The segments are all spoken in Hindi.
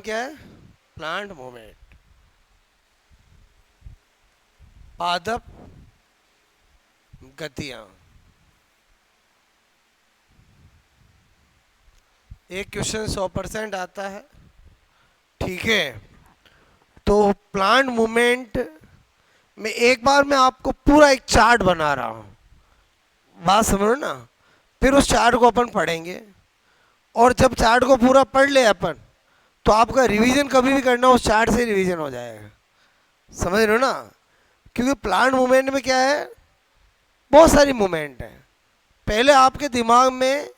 क्या है? प्लांट मूवमेंट, पादप गतियां। एक क्वेश्चन 100% आता है, ठीक है। तो प्लांट मूवमेंट में एक बार मैं आपको पूरा एक चार्ट बना रहा हूं, बात समझो ना। फिर उस चार्ट को अपन पढ़ेंगे, और जब चार्ट को पूरा पढ़ ले अपन, तो आपका रिवीजन कभी भी करना उस चार्ट से रिवीजन हो जाएगा। समझ रहे हो ना? क्योंकि प्लांट मूवमेंट में क्या है, बहुत सारी मूवमेंट है। पहले आपके दिमाग में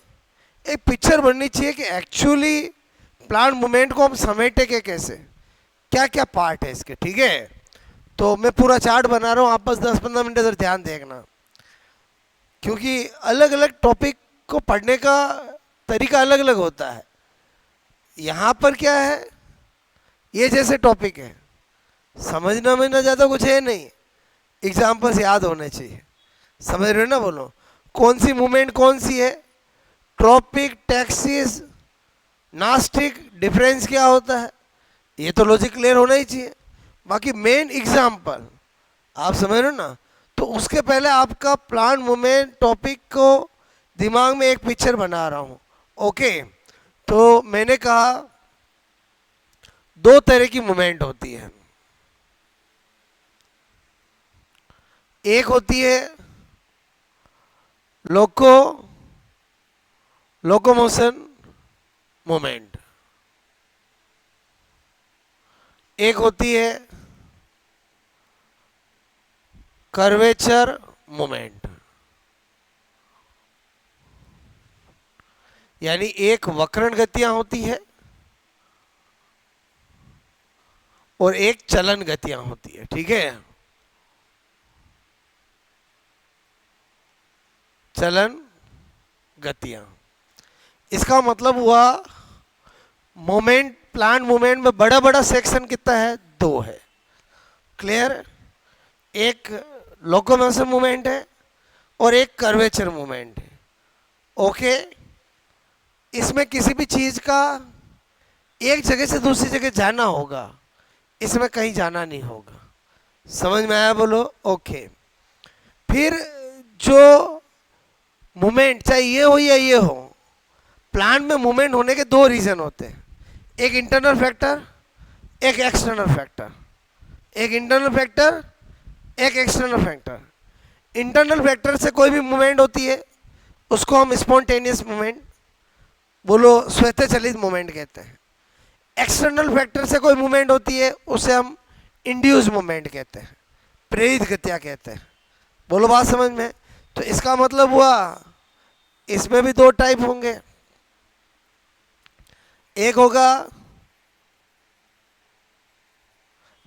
एक पिक्चर बननी चाहिए कि एक्चुअली प्लांट मूवमेंट को हम समेटे के कैसे, क्या क्या पार्ट है इसके, ठीक है। तो मैं पूरा चार्ट बना रहा हूँ, आप बस 10-15 मिनट इधर ध्यान देखना, क्योंकि अलग अलग टॉपिक को पढ़ने का तरीका अलग अलग होता है। यहाँ पर क्या है, ये जैसे टॉपिक है, समझना में ना ज़्यादा कुछ है नहीं, एग्जाम्पल्स याद होने चाहिए। समझ रहे हो ना? बोलो कौन सी मूवमेंट कौन सी है, ट्रॉपिक, टैक्सिस, नास्टिक, डिफरेंस क्या होता है, ये तो लॉजिक क्लियर होना ही चाहिए। बाकी मेन एग्जाम्पल आप समझ रहे हो ना? तो उसके पहले आपका प्लांट मूवमेंट टॉपिक को दिमाग में एक पिक्चर बना रहा हूँ, ओके। तो मैंने कहा दो तरह की मूवमेंट होती है। एक होती है लोकोमोशन मूवमेंट, एक होती है कर्वेचर मूवमेंट। यानी एक वक्रण गतियां होती है और एक चलन गतियां होती है, ठीक है। चलन गतियां, इसका मतलब हुआ मोमेंट, प्लांट मूवमेंट में बड़ा बड़ा सेक्शन कितना है, दो है। क्लियर? एक लोकोमोशन मूवमेंट है और एक कर्वेचर मूवमेंट है, ओके। इसमें किसी भी चीज का एक जगह से दूसरी जगह जाना होगा, इसमें कहीं जाना नहीं होगा। समझ में आया? बोलो ओके। फिर जो मूवमेंट, चाहे ये हो या ये हो, प्लांट में मूवमेंट होने के दो रीजन होते हैं, एक इंटरनल फैक्टर, एक एक्सटर्नल फैक्टर। एक इंटरनल फैक्टर, एक एक्सटर्नल फैक्टर। इंटरनल फैक्टर से कोई भी मूवमेंट होती है उसको हम स्पॉन्टेनियस मूवमेंट, बोलो स्वतः चलित मूवमेंट कहते हैं। एक्सटर्नल फैक्टर से कोई मूवमेंट होती है उसे हम इंड्यूस मूवमेंट कहते हैं, प्रेरित गतियां कहते हैं। बोलो बात समझ में? तो इसका मतलब हुआ इसमें भी दो टाइप होंगे, एक होगा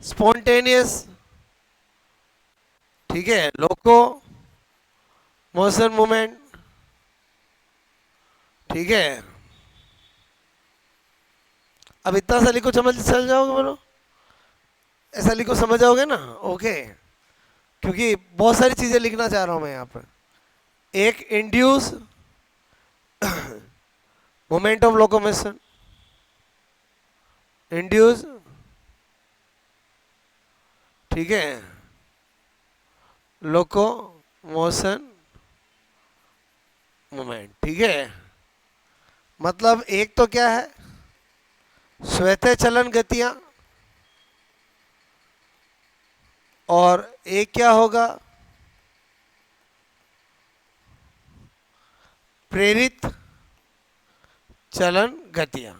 स्पॉन्टेनियस, ठीक है, लोको मोशन मूवमेंट, ठीक है। अब इतना सा लिखो, समझ चल जाओगे? बोलो ऐसा लिखो, समझ जाओगे ना? ओके। क्योंकि बहुत सारी चीजें लिखना चाह रहा हूं मैं यहाँ पर। एक induce moment of locomotion, induce, ठीक है, लोकोमोशन मोमेंट, ठीक है। मतलब एक तो क्या है, स्वतः चलन गतियां, और एक क्या होगा, प्रेरित चलन गतियां।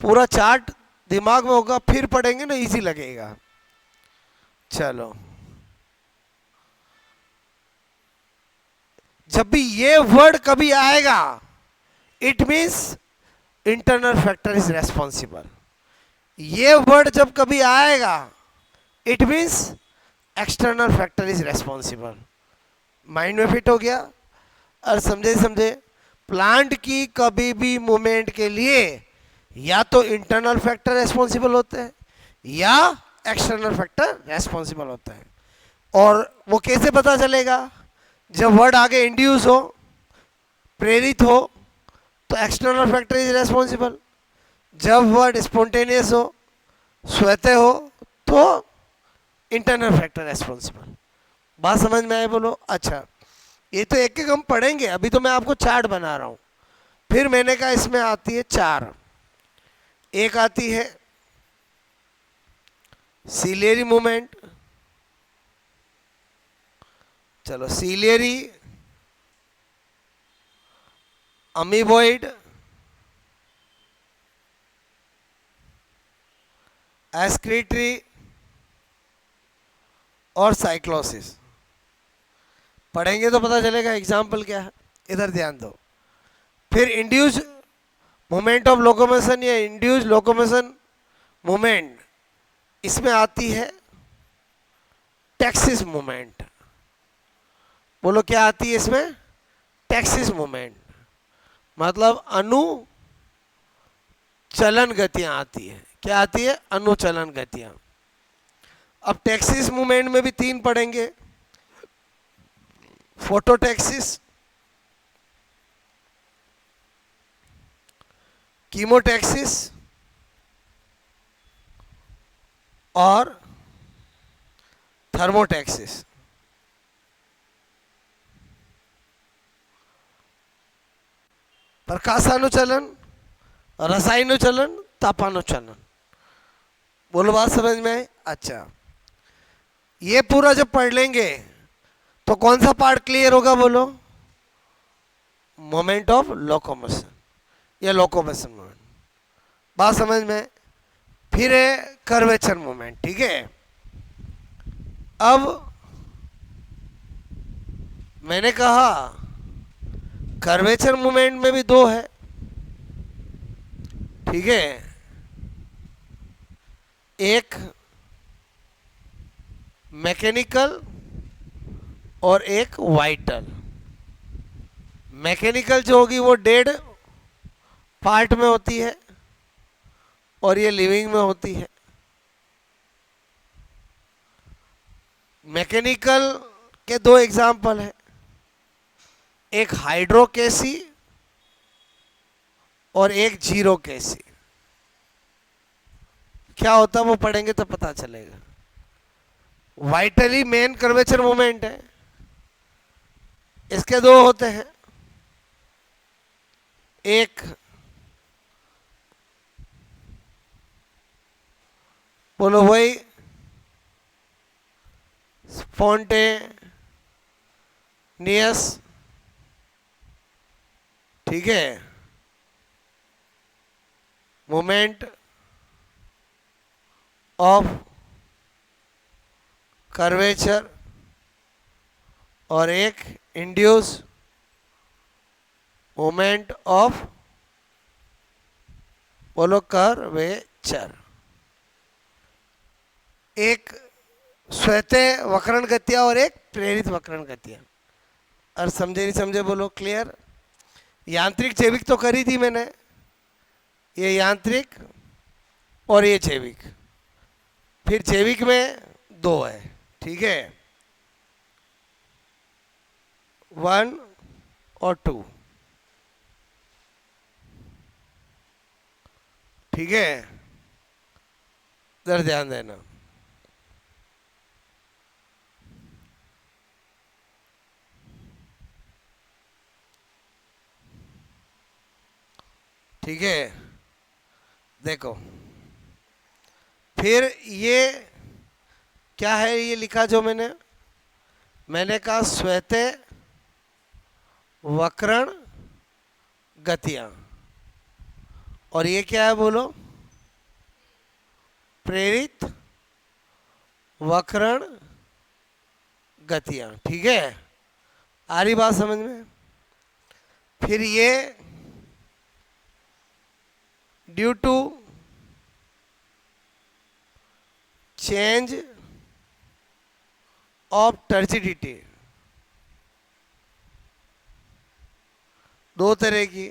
पूरा चार्ट दिमाग में होगा, फिर पढ़ेंगे ना, इजी लगेगा। चलो, जब भी ये वर्ड कभी आएगा, it means internal factor is responsible. ये वर्ड जब कभी आएगा, it means external factor is responsible. Mind में फिट हो गया? और समझे समझे? प्लांट की कभी भी मूवमेंट के लिए या तो इंटरनल फैक्टर रेस्पॉन्सिबल होते हैं या एक्सटर्नल फैक्टर रेस्पॉन्सिबल होता है। और वो कैसे पता चलेगा? जब वर्ड आगे इंड्यूस हो, प्रेरित हो, तो एक्सटर्नल फैक्टर इज रेस्पॉन्सिबल। जब वर्ड स्पॉन्टेनियस हो, स्वतः हो, तो इंटरनल फैक्टर रेस्पॉन्सिबल। बात समझ में आए बोलो? अच्छा, ये तो एक एक हम पढ़ेंगे, अभी तो मैं आपको चार्ट बना रहा हूं। फिर मैंने कहा इसमें आती है चार। एक आती है सीलियरी मूवमेंट, चलो सीलियरी, अमीबॉइड, एस्क्रीटरी और साइक्लोसिस। पढ़ेंगे तो पता चलेगा एग्जाम्पल क्या है, इधर ध्यान दो। फिर इंड्यूस मोमेंट ऑफ लोकोमोशन या इंड्यूस लोकोमोशन मोमेंट, इसमें आती है टैक्सिस मोमेंट। बोलो क्या आती है इसमें? टैक्सिस मोमेंट, मतलब अनुचलन गतियां आती है। क्या आती है? अनुचलन गतियां। अब टैक्सिस मूवमेंट में भी तीन पढ़ेंगे, फोटोटैक्सिस, कीमोटैक्सिस और थर्मोटैक्सिस। प्रकाशानुचलन, रसायनुचलन, तापानुचलन। बोलो बात समझ में आए? अच्छा, ये पूरा जब पढ़ लेंगे तो कौन सा पार्ट क्लियर होगा बोलो? मोमेंट ऑफ लोकोमोशन या लोकोमोशन मोमेंट। बात समझ में? फिर है कर्वेचर मोमेंट, ठीक है। अब मैंने कहा कर्वेचर मोमेंट में भी दो है, ठीक है। एक मैकेनिकल और एक वाइटल। मैकेनिकल जो होगी वो डेड पार्ट में होती है और ये लिविंग में होती है। मैकेनिकल के दो एग्जाम्पल है, एक हाइड्रोकेसी और एक जीरो केसी। क्या होता है वो पढ़ेंगे तो पता चलेगा। वाइटली मेन कर्वेचर मोमेंट है, इसके दो होते हैं, एक बोलो वही स्पॉन्टेनियस, ठीक है, मोमेंट ऑफ कर्वेचर और एक इंड्यूस मोमेंट ऑफ बोलो कर्वेचर। एक स्वतः वक्रण गतियां और एक प्रेरित वक्रण गतियां। और समझे नहीं समझे बोलो? क्लियर? यांत्रिक जैविक तो करी थी मैंने, ये यांत्रिक और ये जैविक। फिर जैविक में दो है, ठीक है, 1 और 2, ठीक है। इधर ध्यान देना। ठीक है, देखो फिर ये क्या है, ये लिखा जो मैंने कहा स्वतः वक्रण गतियां, और ये क्या है बोलो? प्रेरित वक्रण गतियां, ठीक है। आ रही बात समझ में? फिर ये due to change of turgidity, दो तरह की,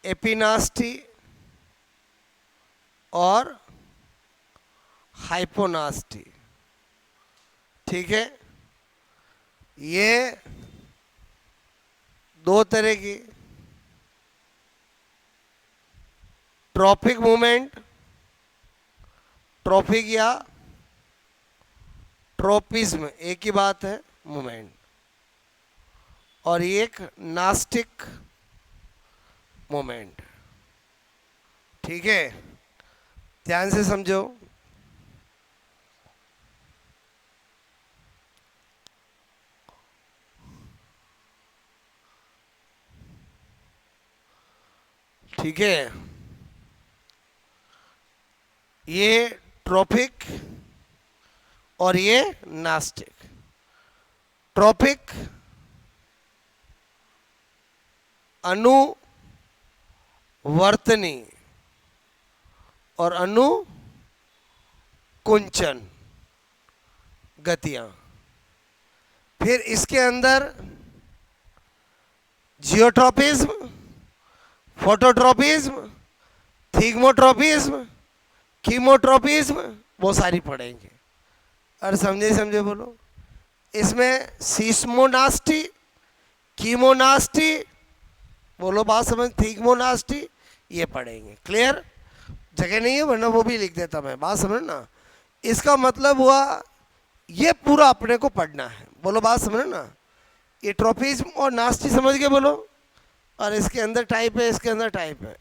एपिनास्टी और हाइपोनास्टी, ठीक है। ये दो तरह की ट्रॉपिक मूवमेंट, ट्रॉपिक या ट्रोपिज्म एक ही बात है, मूवमेंट, और एक नास्टिक मूवमेंट। ठीक है, ध्यान से समझो। ठीक है, ये ट्रॉपिक और ये नास्टिक। ट्रॉपिक अनुवर्तनी और अनुकुंचन गतियां। फिर इसके अंदर जियोट्रोपिज्म, फोटोट्रोपिज्म, थिग्मोट्रोपिज्म, कीमोट्रोपिज्म, वो सारी पढ़ेंगे। और समझे समझे बोलो। इसमें सीस्मोनास्टी, कीमोनास्टी, बोलो बात समझ, थिग्मोनास्टी, ये पढ़ेंगे। क्लियर? जगह नहीं है वरना वो भी लिख देता मैं, बात समझ ना। इसका मतलब हुआ ये पूरा अपने को पढ़ना है। बोलो बात समझ ना। ये ट्रोपिज्म और नास्टी समझ के बोलो। और इसके अंदर टाइप है, इसके अंदर टाइप है।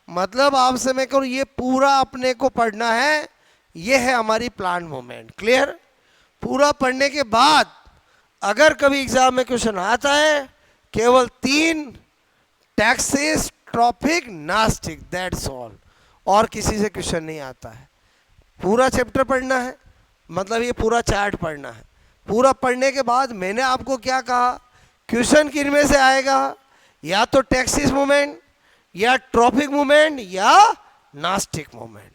मतलब आपसे मैं कहूँ ये पूरा अपने को पढ़ना है। ये है हमारी प्लांट मूवमेंट। क्लियर? पूरा पढ़ने के बाद अगर कभी एग्जाम में क्वेश्चन आता है, केवल 3 taxes, tropic, nastic, that's all, और किसी से क्वेश्चन नहीं आता है। पूरा चैप्टर पढ़ना है, मतलब ये पूरा चार्ट पढ़ना है। पूरा पढ़ने के बाद मैंने आपको क्या कहा, क्वेश्चन किन में से आएगा, या तो टैक्सिस मूवमेंट, या ट्रॉपिक मूवमेंट, या नास्टिक मूवमेंट।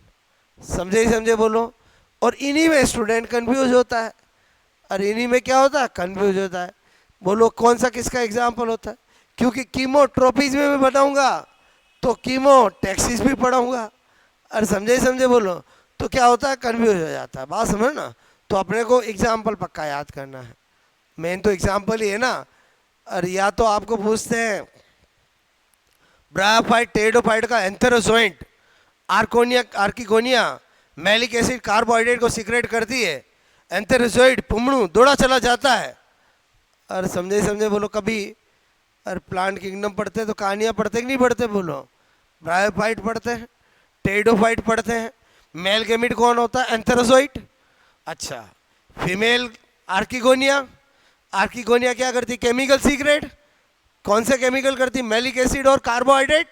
समझे ही समझे बोलो। और इन्हीं में स्टूडेंट कंफ्यूज होता है। और इन्हीं में क्या होता है, कंफ्यूज होता है। बोलो कौन सा किसका एग्जाम्पल होता है, क्योंकि कीमोट्रोपिज में मैं बताऊंगा तो कीमो टैक्सिस भी पढ़ाऊंगा। और समझे ही समझे बोलो, तो क्या होता है, कंफ्यूज हो जाता है। बात समझ ना। तो अपने को एग्जाम्पल पक्का याद करना है। मेन तो एग्जाम्पल ही है ना। और या तो आपको पूछते हैं ब्रायोफाइट, टेरिडोफाइट का एंथेरोजोइंट, आर्कोनिया, आर्किगोनिया, मैलिक एसिड कार्बोहाइड्रेट को सीक्रेट करती है, एंथेरोजोइड पुमणु दौड़ा चला जाता है। और समझे समझे बोलो कभी। और प्लांट किंगडम पढ़ते हैं तो कहानियाँ पढ़ते कि नहीं पढ़ते बोलो। ब्रायोफाइट पढ़ते हैं, टेरिडोफाइट पढ़ते हैं। मेल गैमीट कौन होता है, एंथेरोजोइट। अच्छा, फीमेल आर्किगोनिया, आर्किगोनिया क्या करती, केमिकल सीक्रेट। कौन से केमिकल करती, मैलिक एसिड और कार्बोहाइड्रेट।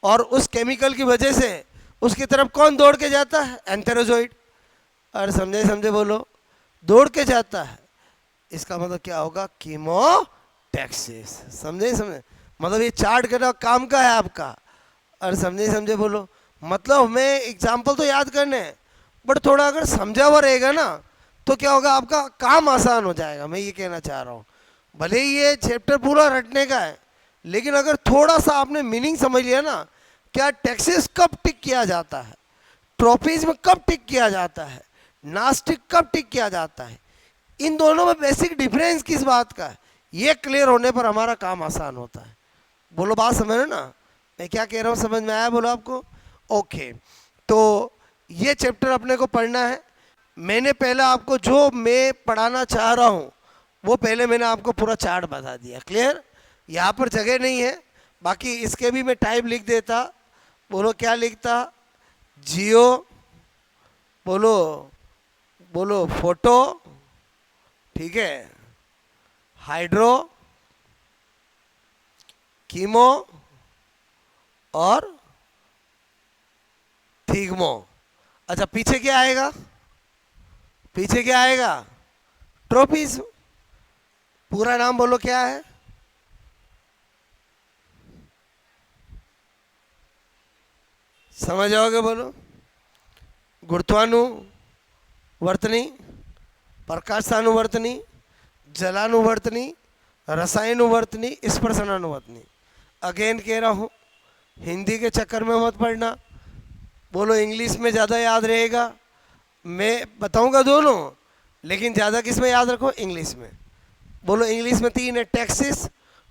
और उस केमिकल की वजह से उसकी तरफ कौन दौड़ के जाता है, एंथेरोजोइड। और समझे समझे बोलो, दौड़ के जाता है। इसका मतलब क्या होगा, कीमोटैक्सिस। समझे समझे, मतलब ये चार्ट करना काम का है आपका। और समझे समझे बोलो, मतलब हमें एग्जाम्पल तो याद करने हैं, बट थोड़ा अगर समझा हुआ रहेगा ना तो क्या होगा, आपका काम आसान हो जाएगा। मैं ये कहना चाह रहा हूँ। भले ही ये चैप्टर पूरा रटने का है, लेकिन अगर थोड़ा सा आपने मीनिंग समझ लिया ना, क्या टैक्सेस कब टिक किया जाता है, ट्रॉपिज्म कब टिक किया जाता है, नास्टिक कब टिक किया जाता है, इन दोनों में बेसिक डिफरेंस किस बात का है, ये क्लियर होने पर हमारा काम आसान होता है। बोलो बात समझ रहे ना, मैं क्या कह रहा हूँ, समझ में आया बोलो आपको। ओके, तो ये चैप्टर अपने को पढ़ना है। मैंने पहले आपको जो मैं पढ़ाना चाह रहा हूँ वो पहले मैंने आपको पूरा चार्ट बता दिया। क्लियर? यहाँ पर जगह नहीं है, बाकी इसके भी मैं टाइप लिख देता। बोलो क्या लिखता, जियो, बोलो बोलो फोटो, ठीक है, हाइड्रो, कीमो और थिग्मो। अच्छा, पीछे क्या आएगा, पीछे क्या आएगा, ट्रोपिज्म। पूरा नाम बोलो क्या है, समझ आओगे बोलो। गुरुत्वानुवर्तनी, प्रकाशानुवर्तनी, जलानुवर्तनी, रसायनुवर्तनी, स्पर्शनानुवर्तनी। अगेन कह रहा हूँ, हिंदी के चक्कर में मत पढ़ना। बोलो इंग्लिश में ज़्यादा याद रहेगा। मैं बताऊंगा दोनों, लेकिन ज़्यादा किस में याद रखो, इंग्लिश में। बोलो इंग्लिश में 3 है, टैक्सिस,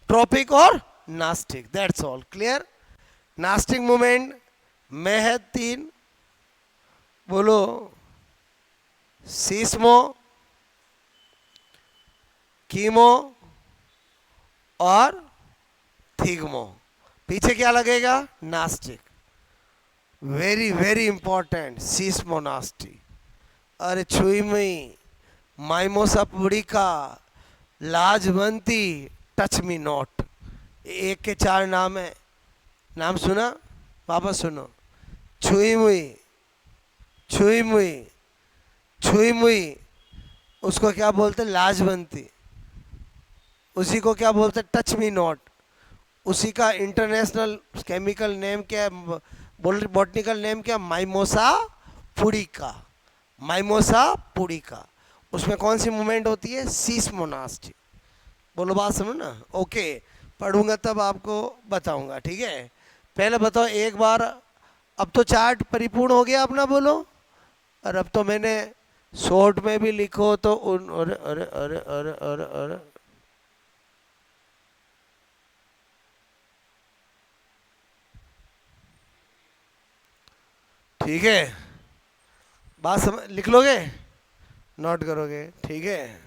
ट्रॉपिक और nastic, that's all. Clear? Nastic movement में है 3, बोलो, सीस्मो, कीमो और थीगमो। पीछे क्या लगेगा? Nastic. Very very important, seismonasty. अरे छुईमई, माइमोसा पुड़िका, लाजवंती, टच मी नॉट, एक के 4 नाम है। नाम सुना? वापस सुनो। छुई मुई, छुई मुई, छुई मुई, उसको क्या बोलते? लाजवंती। उसी को क्या बोलते? Touch me not. उसी का इंटरनेशनल केमिकल नेम क्या है? बॉटनिकल नेम क्या? माइमोसा पुड़िका। माइमोसा पुड़िका। उसमें कौन सी मूवमेंट होती है? सीस्मोनास्टी। बोलो, बात सुनो ना। ओके, पढ़ूंगा तब आपको बताऊंगा, ठीक है? पहले बताओ एक बार। अब तो चार्ट परिपूर्ण हो गया अपना, बोलो। और अब तो मैंने शॉर्ट में भी लिखो तो उन, अरे अरे अरे अरे अरे अरे, ठीक है। बात समझ, लिख लोगे? नोट करोगे? ठीक है।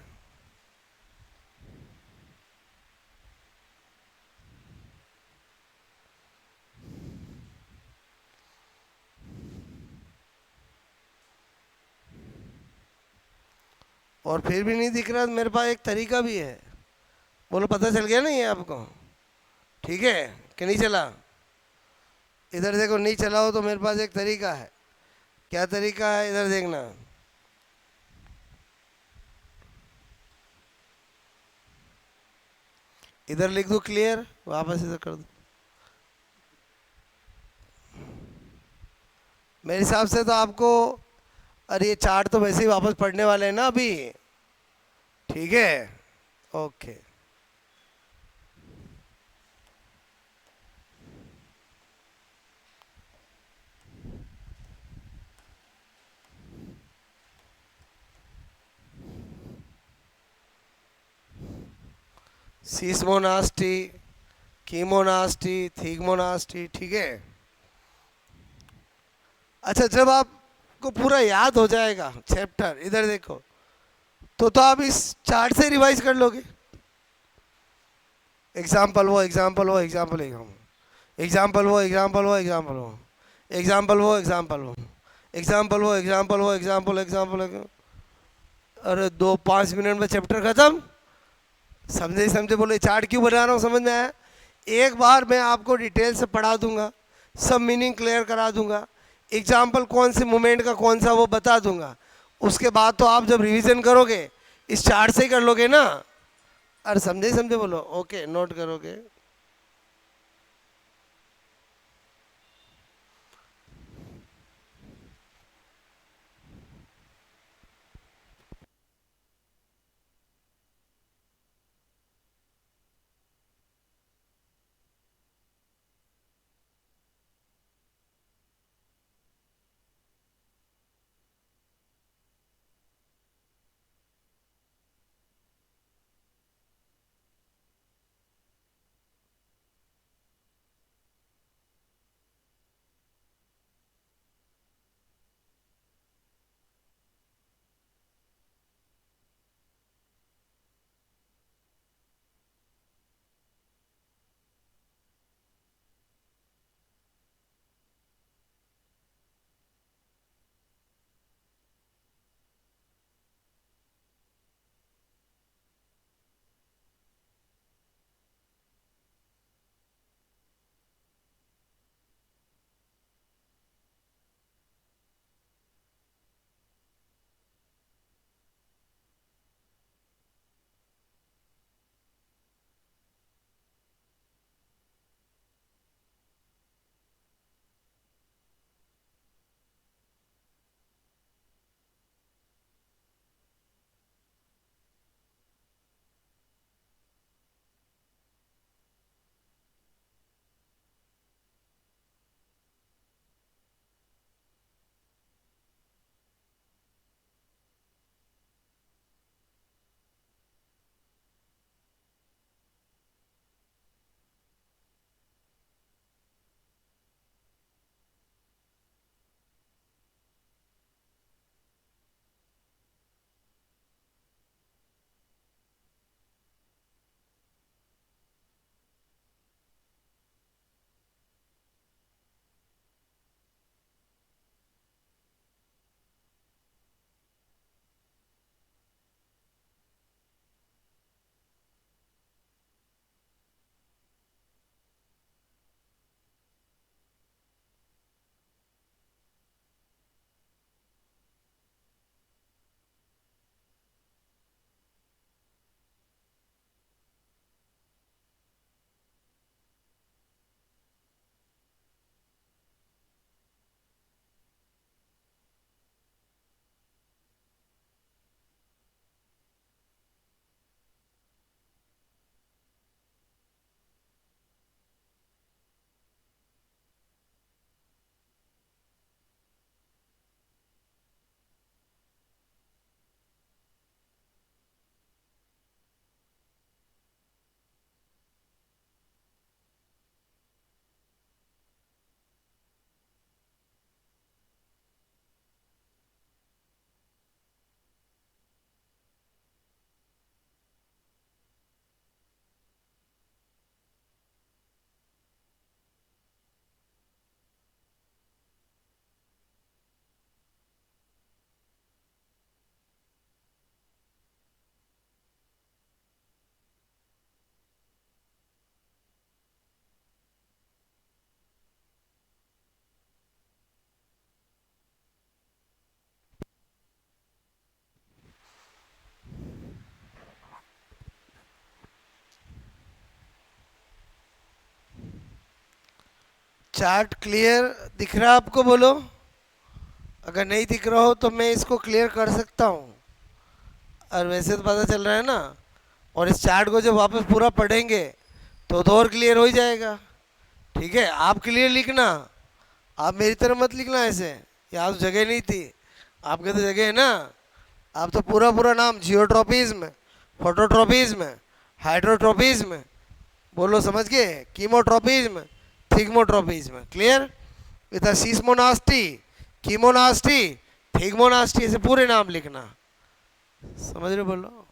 और फिर भी नहीं दिख रहा तो मेरे पास एक तरीका भी है। बोलो, पता चल गया ना ये आपको? ठीक है कि नहीं चला? इधर देखो, नहीं चला हो तो मेरे पास एक तरीका है। क्या तरीका है? इधर देखना। इधर लिख दो क्लियर, वापस इधर कर दो। मेरे हिसाब से तो आपको, अरे ये चार्ट तो वैसे ही वापस पढ़ने वाले हैं ना अभी। ठीक है, ओके। सीस्मोनास्टी, कीमोनास्टी, थीगमोनास्टी, ठीक है। अच्छा, जब आपको पूरा याद हो जाएगा चैप्टर, इधर देखो, तो आप इस चार्ट से रिवाइज कर लोगे। एग्जाम्पल वो, एग्जाम्पल वो, एग्जाम्पल एग्जाम्पल वो, एग्जाम्पल वो, एग्जाम्पल वो, एग्जाम्पल वो, एग्जाम्पल वो, एग्जाम्पल वो, एग्जाम्पल वो, एग्जाम्पल, एग्जाम्पल। अरे 2-5 मिनट में चैप्टर खत्म। समझे ही समझे? बोलो, चार्ट क्यों बना रहा हूँ, समझ में आया? एक बार मैं आपको डिटेल से पढ़ा दूंगा, सब मीनिंग क्लियर करा दूंगा, एग्जाम्पल कौन से मूवमेंट का कौन सा वो बता दूंगा। उसके बाद तो आप जब रिवीजन करोगे इस चार्ट से ही कर लोगे ना। अरे समझे ही समझे? बोलो, ओके, नोट करोगे? चार्ट क्लियर दिख रहा है आपको? बोलो। अगर नहीं दिख रहा हो तो मैं इसको क्लियर कर सकता हूँ। और वैसे तो पता चल रहा है ना। और इस चार्ट को जब वापस पूरा पढ़ेंगे तो और क्लियर हो ही जाएगा। ठीक है, आप क्लियर लिखना। आप मेरी तरह मत लिखना ऐसे। यहाँ तो जगह नहीं थी, आपके तो जगह है ना। आप तो पूरा पूरा नाम, जियोट्रोपिज्म, फोटोट्रोपिज्म, हाइड्रोट्रोपिज्म, बोलो समझ गए, कीमोट्रोपिज्म, थिग्मोट्रोपिज्म। क्लियर? विद सीस्मोनास्टी, कीमोनास्टी, थिग्मोनास्टी, ऐसे पूरे नाम लिखना। समझ रहे? बोलो।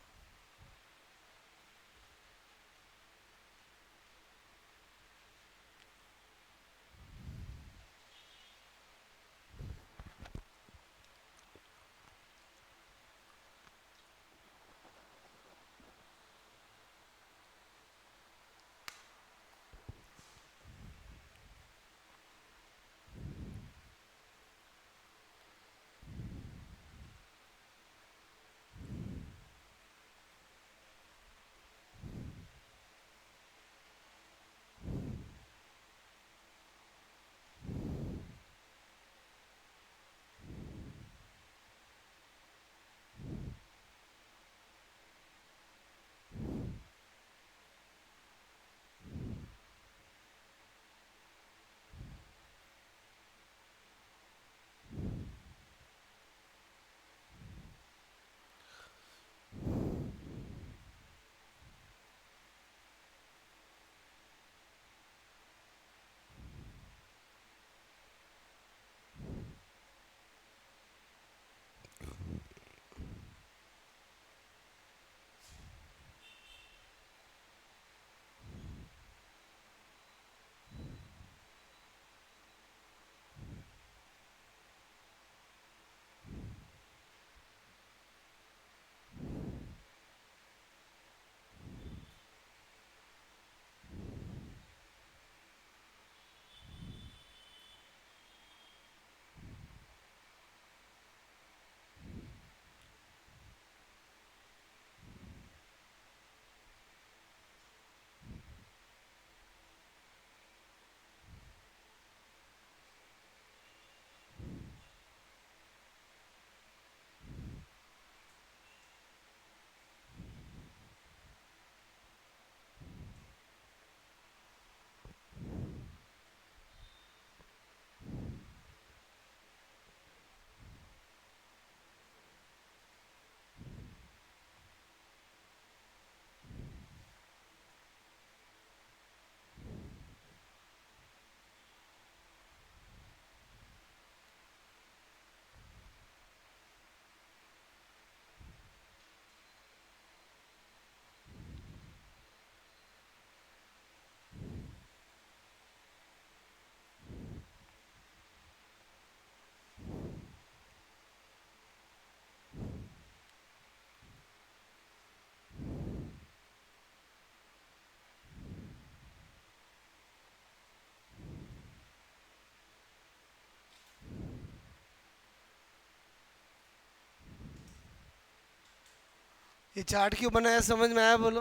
ये चार्ट क्यों बनाया, समझ में आया? बोलो।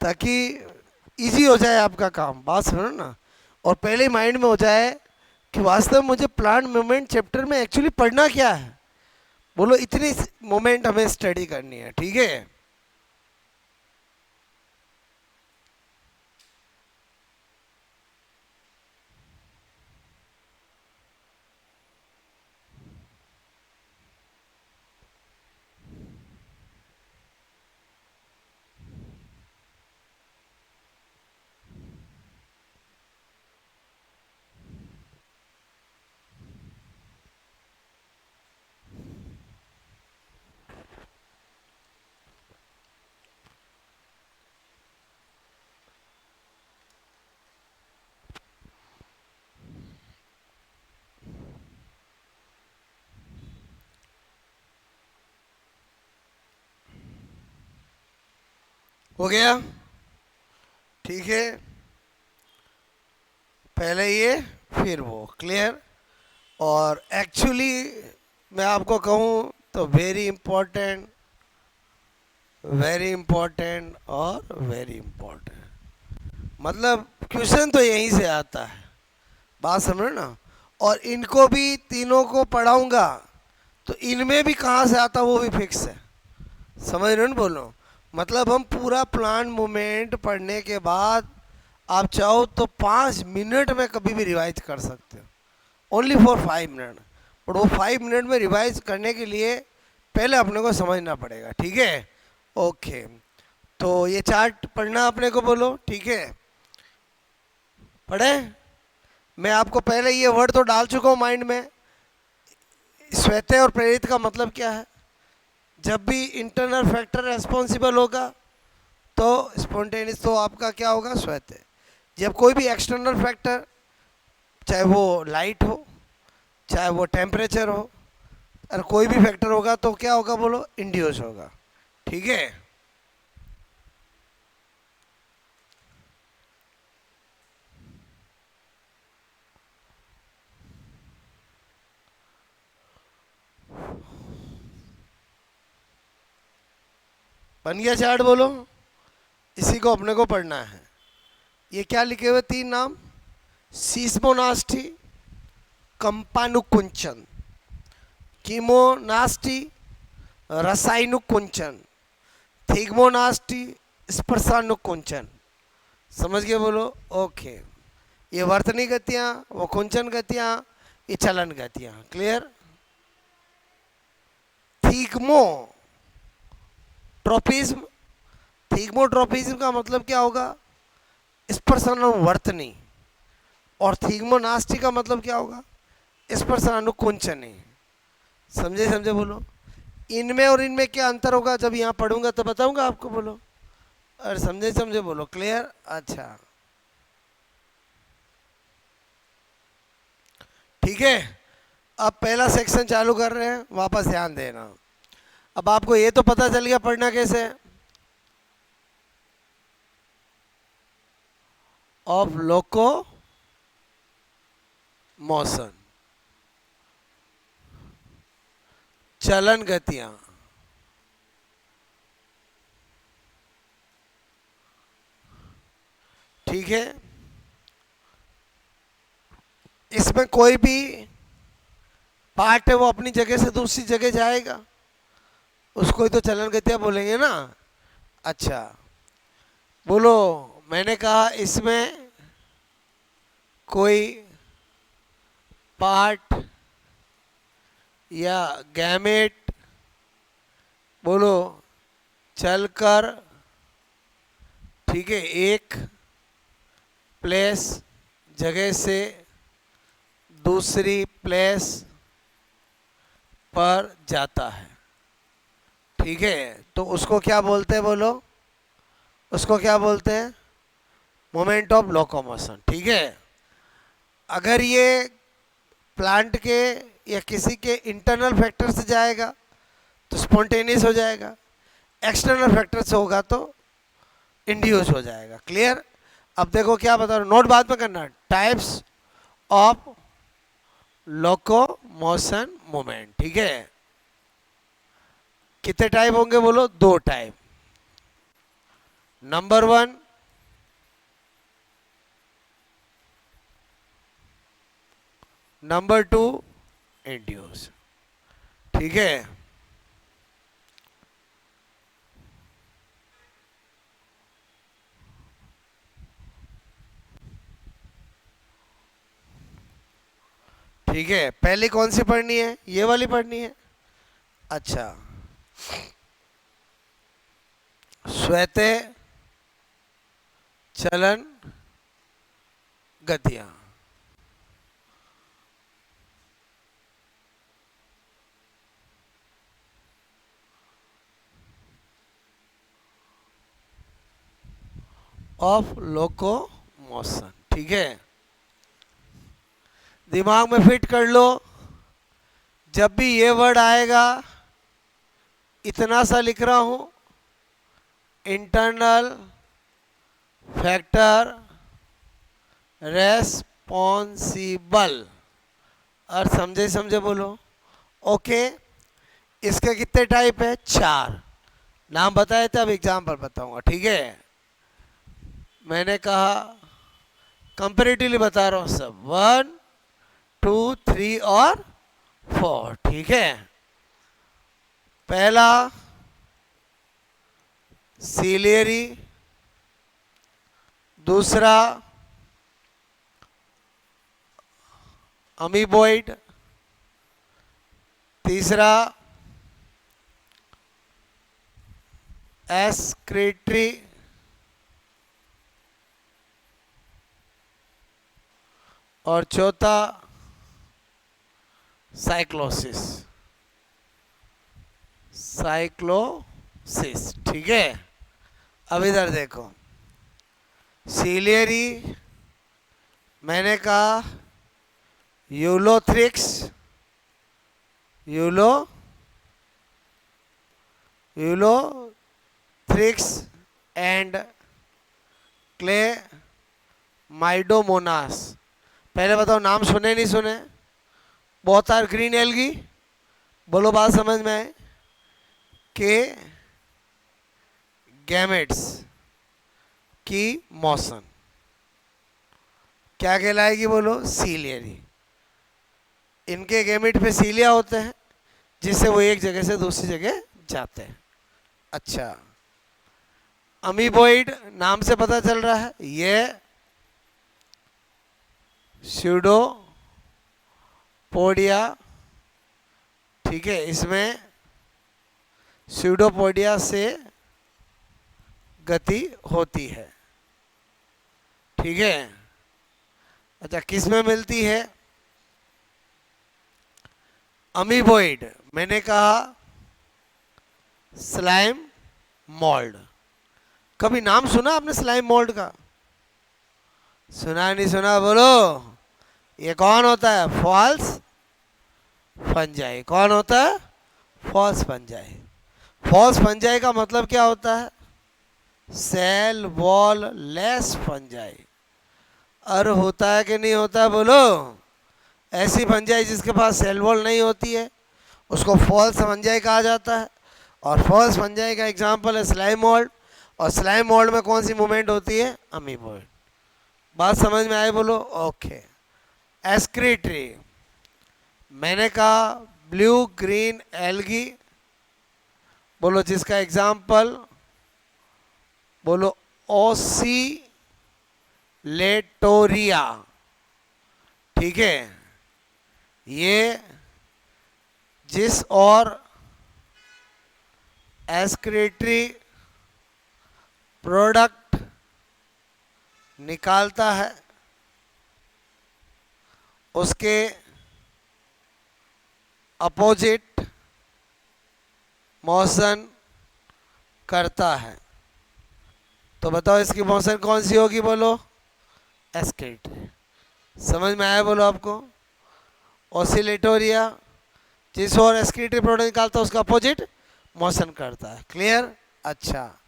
ताकि इजी हो जाए आपका काम। बात सुनो ना। और पहले माइंड में हो जाए कि वास्तव में मुझे प्लांट मूवमेंट चैप्टर में एक्चुअली पढ़ना क्या है। बोलो, इतनी मोमेंट हमें स्टडी करनी है। ठीक है? हो गया? ठीक है, पहले ये फिर वो। क्लियर? और एक्चुअली मैं आपको कहूँ तो वेरी इंपॉर्टेंट, वेरी इंपॉर्टेंट और वेरी इंपॉर्टेंट, मतलब क्वेश्चन तो यहीं से आता है। बात समझ रहे हो ना। और इनको भी तीनों को पढ़ाऊंगा तो इनमें भी कहाँ से आता वो भी फिक्स है। समझ रहे हो ना बोलो। मतलब हम पूरा प्लान मूवमेंट पढ़ने के बाद आप चाहो तो 5 मिनट में कभी भी रिवाइज कर सकते हो, ओनली फॉर 5 मिनट। और वो 5 मिनट में रिवाइज करने के लिए पहले अपने को समझना पड़ेगा, ठीक है। ओके, तो ये चार्ट पढ़ना अपने को बोलो, ठीक है। पढ़े? मैं आपको पहले ये वर्ड तो डाल चुका हूँ माइंड में। श्वेते और प्रेरित का मतलब क्या है? जब भी इंटरनल फैक्टर रेस्पॉन्सिबल होगा तो स्पॉन्टेनियस तो आपका क्या होगा? श्वेते। जब कोई भी एक्सटर्नल फैक्टर, चाहे वो लाइट हो, चाहे वो टेम्परेचर हो, और कोई भी फैक्टर होगा तो क्या होगा बोलो? इंड्यूस होगा, ठीक है। बन गया चार्ट बोलो। इसी को अपने को पढ़ना है। ये क्या लिखे हुए 3 नाम? सीस्मोनास्टी, कंपानुकुंचन, कीमोनास्टी, रसायनुकुंचन, थिग्मोनास्टी, स्पर्शानुकुंचन। समझ गए बोलो? ओके। ये वर्तनी गतियाँ, वो कुंचन गतियाँ, ये चलन गतियाँ। क्लियर? थीग्मो ट्रोपिज्म, थीग्मोट्रोपिज्म का मतलब क्या होगा? स्पर्शानुवर्तनी। और थीग्मोनास्टी का मतलब क्या होगा? स्पर्शानुकुंचनी। समझे समझे बोलो। इनमें और इनमें क्या अंतर होगा जब यहाँ पढ़ूंगा तो बताऊंगा आपको, बोलो। और समझे समझे बोलो। क्लियर? अच्छा, ठीक है। अब पहला सेक्शन चालू कर रहे हैं, वापस ध्यान देना। अब आपको ये तो पता चल गया पढ़ना कैसे है। ऑफ लोको मोशन, चलन गतियां। ठीक है। इसमें कोई भी पार्ट है वो अपनी जगह से दूसरी जगह जाएगा, उसको ही तो चलन गतियां बोलेंगे ना। अच्छा, बोलो। मैंने कहा इसमें कोई पार्ट या गैमेट, बोलो, चलकर, ठीक है, एक प्लेस जगह से दूसरी प्लेस पर जाता है, ठीक है, तो उसको क्या बोलते हैं बोलो? उसको क्या बोलते हैं? मोमेंट ऑफ लोकोमोशन, ठीक है। अगर ये प्लांट के या किसी के इंटरनल फैक्टर से जाएगा तो स्पॉन्टेनियस हो जाएगा, एक्सटर्नल फैक्टर से होगा तो इंड्यूस हो जाएगा। क्लियर? अब देखो क्या बता रहा हूँ, नोट बाद में करना। टाइप्स ऑफ लोकोमोशन मूवमेंट, ठीक है। कितने टाइप होंगे बोलो? 2 टाइप। नंबर 1, नंबर 2 इंड्यूस, ठीक है। ठीक है, पहली कौन सी पढ़नी है? ये वाली पढ़नी है। अच्छा, श्वेते चलन गतियां। ऑफ लोकोमोशन, ठीक है। दिमाग में फिट कर लो। जब भी ये वर्ड आएगा, इतना सा लिख रहा हूं, इंटरनल फैक्टर रेस्पॉन्सिबल। और समझे समझे बोलो। ओके। इसके कितने टाइप है? 4 नाम बताए थे, अब एग्जाम्पल बताऊंगा, ठीक है। मैंने कहा कंपेरेटिवली बता रहा हूं सब, 1 2 3 और 4, ठीक है। पहला सीलियरी, दूसरा अमीबॉइड, तीसरा एस्क्रेटरी, और चौथा साइक्लोसिस। साइक्लोसिस, ठीक है। अब इधर देखो, सीलियरी मैंने कहा यूलोथ्रिक्स, यूलोथ्रिक्स एंड क्लेमाइडोमोनास। पहले बताओ नाम सुने नहीं सुने? बहुत सारे ग्रीन एल्गी, बोलो बात समझ में आए। के गैमेट्स की मौसन क्या कहलाएगी? बोलो सीलियरी। इनके गैमेट पे सीलिया होते हैं, जिससे वो एक जगह से दूसरी जगह जाते हैं। अच्छा, अमीबॉइड नाम से पता चल रहा है, ये स्यूडोपोडिया, ठीक है। इसमें स्यूडोपोडिया से गति होती है, ठीक है। अच्छा, किस में मिलती है? अमीबॉइड मैंने कहा स्लाइम मोल्ड। कभी नाम सुना आपने स्लाइम मोल्ड का? सुना नहीं सुना? बोलो। ये कौन होता है? False fungi. कौन होता है? False fungi. फॉल्स फंजाई का मतलब क्या होता है? Cell wall less fungi. और होता है कि नहीं होता है? बोलो। ऐसी फंजाई जिसके पास सेल वॉल नहीं होती है उसको फॉल्स फंजाई कहा जाता है। और फॉल्स फंजाई का एग्जांपल है स्लाइम मोल्ड। और स्लाइम मोल्ड में कौन सी मूवमेंट होती है? अमीबॉइड। बात समझ में आए? बोलो। ओके। एस्क्रीटरी मैंने कहा ब्लू ग्रीन एल्गी, बोलो जिसका एग्जांपल बोलो ओसीलेटोरिया, ठीक है। ये जिस और एस्क्रीटरी प्रोडक्ट निकालता है उसके अपोजिट मोशन करता है। तो बताओ इसकी मोशन कौन सी होगी? बोलो एस्क्रीटरी। समझ में आया? बोलो आपको। ऑसिलेटोरिया जिस और एस्क्रीटरी प्रोडक्ट निकालता है उसका अपोजिट मोशन करता है। क्लियर? अच्छा,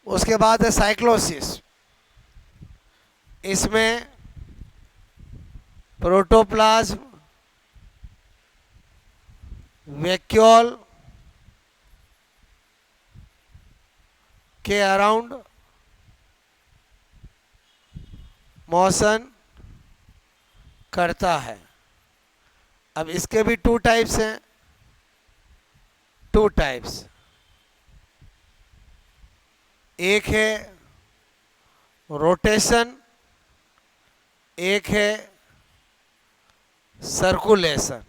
उसके बाद है साइक्लोसिस। इसमें प्रोटोप्लाज्म वैक्यूल के अराउंड मोशन करता है। अब इसके भी 2 टाइप्स हैं। 2 टाइप्स, एक है रोटेशन, एक है सर्कुलेशन।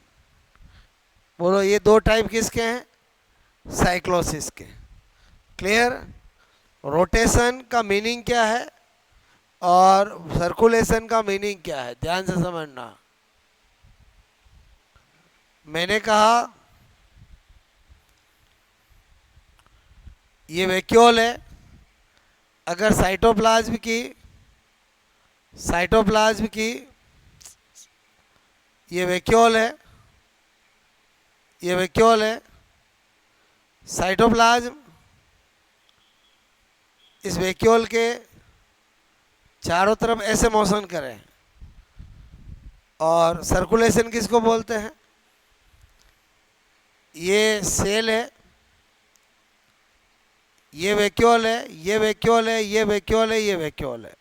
बोलो ये 2 टाइप किसके हैं? साइक्लोसिस के। क्लियर? रोटेशन का मीनिंग क्या है और सर्कुलेशन का मीनिंग क्या है? ध्यान से समझना। मैंने कहा ये वैक्यूल है। अगर साइटोप्लाज्म की ये वैक्यूल है, ये वैक्यूल है। साइटोप्लाज्म इस वैक्यूल के चारों तरफ ऐसे मोशन करें। और सर्कुलेशन किसको बोलते हैं? ये सेल है, ये वैक्यूल है, ये वैक्यूल है, ये वैक्यूल है, ये वैक्यूल है।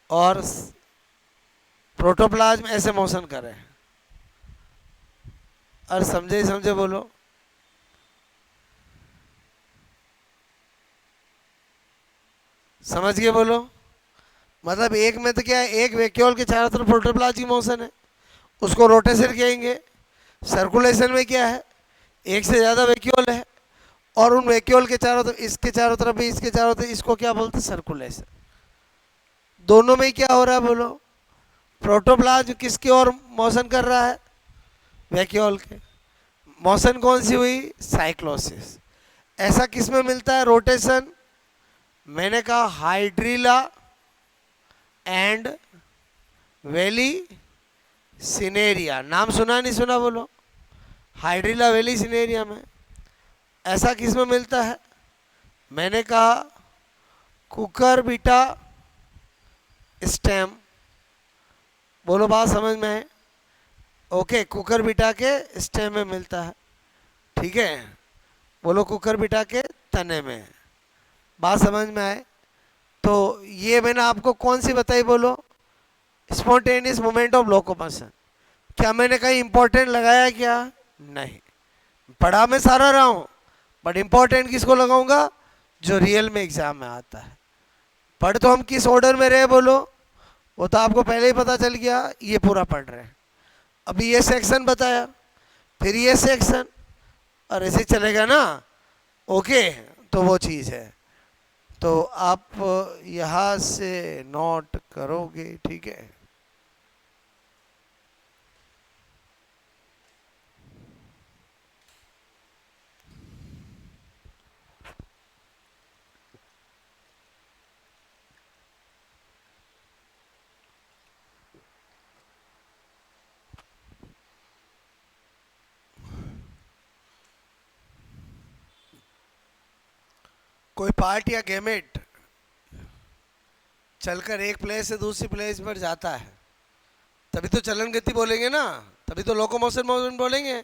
और प्रोटोप्लाज्म ऐसे मोशन करे। और समझे समझे बोलो। समझ गए बोलो। मतलब एक में तो क्या है, एक वैक्यूल के चारों तरफ प्रोटोप्लाज्म की मोशन है, उसको रोटेशन कहेंगे। सर्कुलेशन में क्या है, एक से ज़्यादा वैक्यूल है और उन वैक्यूल के चारों तरफ, इसके चारों तरफ भी, इसके चारों तरफ, इसको क्या बोलते हैं, सर्कुलेशन। दोनों में क्या हो रहा है बोलो, प्रोटोप्लाज्म किसकी ओर मोशन कर रहा है, वैक्यूल के। मोशन कौन सी हुई, साइक्लोसिस। ऐसा किस में मिलता है रोटेशन, मैंने कहा हाइड्रीला एंड वैली सिनेरिया। नाम सुना नहीं सुना बोलो, हाइड्रीला वैली सिनेरिया में। ऐसा किस में मिलता है, मैंने कहा कुकर बीटा स्टेम। बोलो बात समझ में है। ओके, कुकर बीटा के स्टेम में मिलता है, ठीक है। बोलो कुकर बीटा के तने में। बात समझ में आए। तो ये मैंने आपको कौन सी बताई बोलो, स्पॉन्टेनियस मूवमेंट ऑफ लोकोमोशन। क्या मैंने कहीं इंपॉर्टेंट लगाया क्या, नहीं। पढ़ा मैं सारा रहा हूँ, बट इंपॉर्टेंट किसको लगाऊंगा, जो रियल में एग्जाम में आता है। पढ़ तो हम किस ऑर्डर में रहे बोलो, वो तो आपको पहले ही पता चल गया, ये पूरा पढ़ रहे हैं। अभी ये सेक्शन बताया, फिर ये सेक्शन, और ऐसे चलेगा ना। ओके, तो वो चीज़ है। तो आप यहाँ से नोट करोगे, ठीक है। कोई पार्ट या गैमेट चलकर एक प्लेस से दूसरी प्लेस पर जाता है, तभी तो चलन गति बोलेंगे ना, तभी तो लोकोमोशन मोशन बोलेंगे।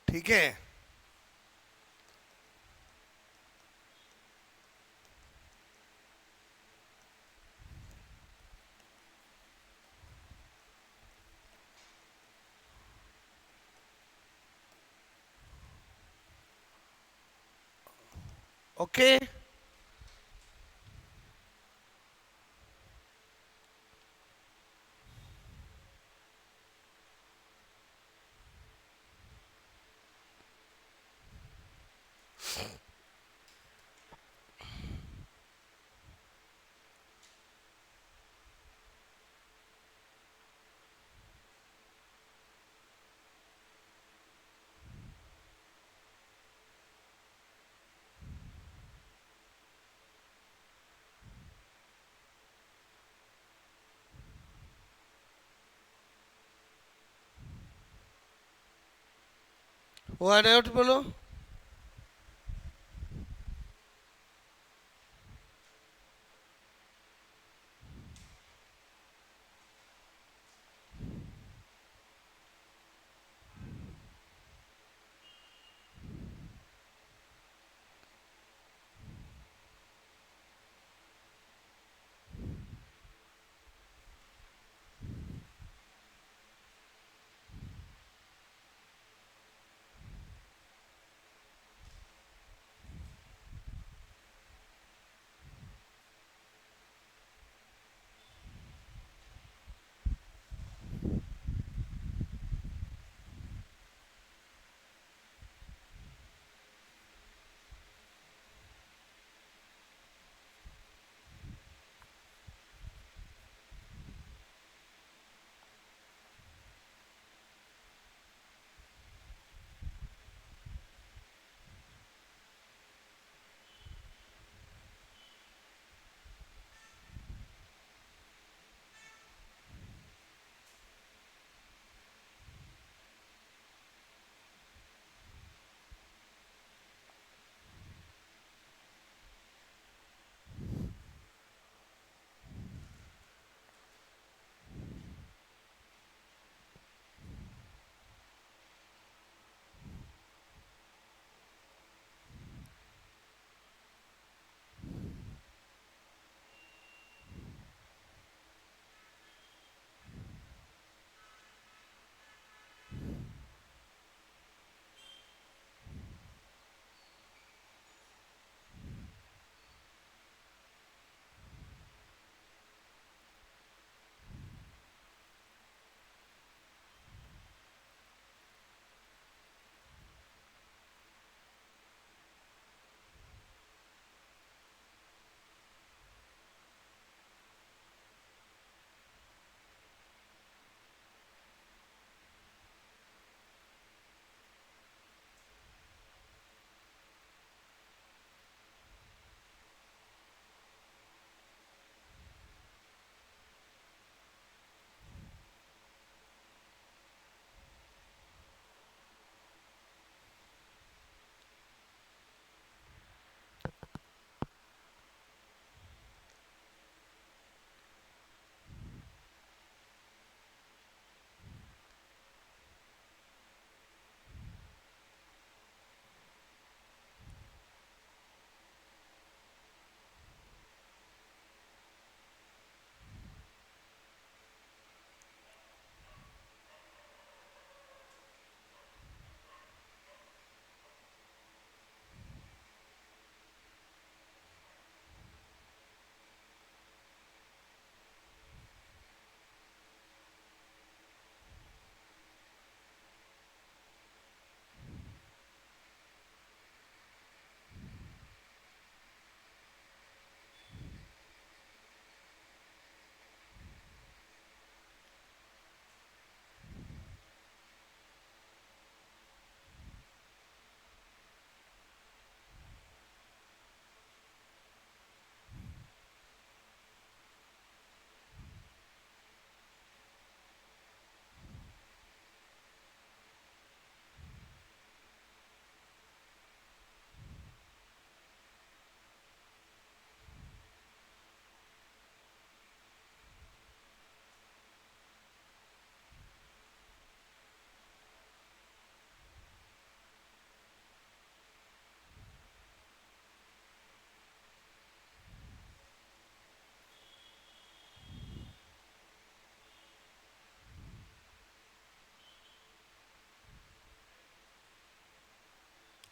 ठीक है। ओके, हुआ नोट बोलो।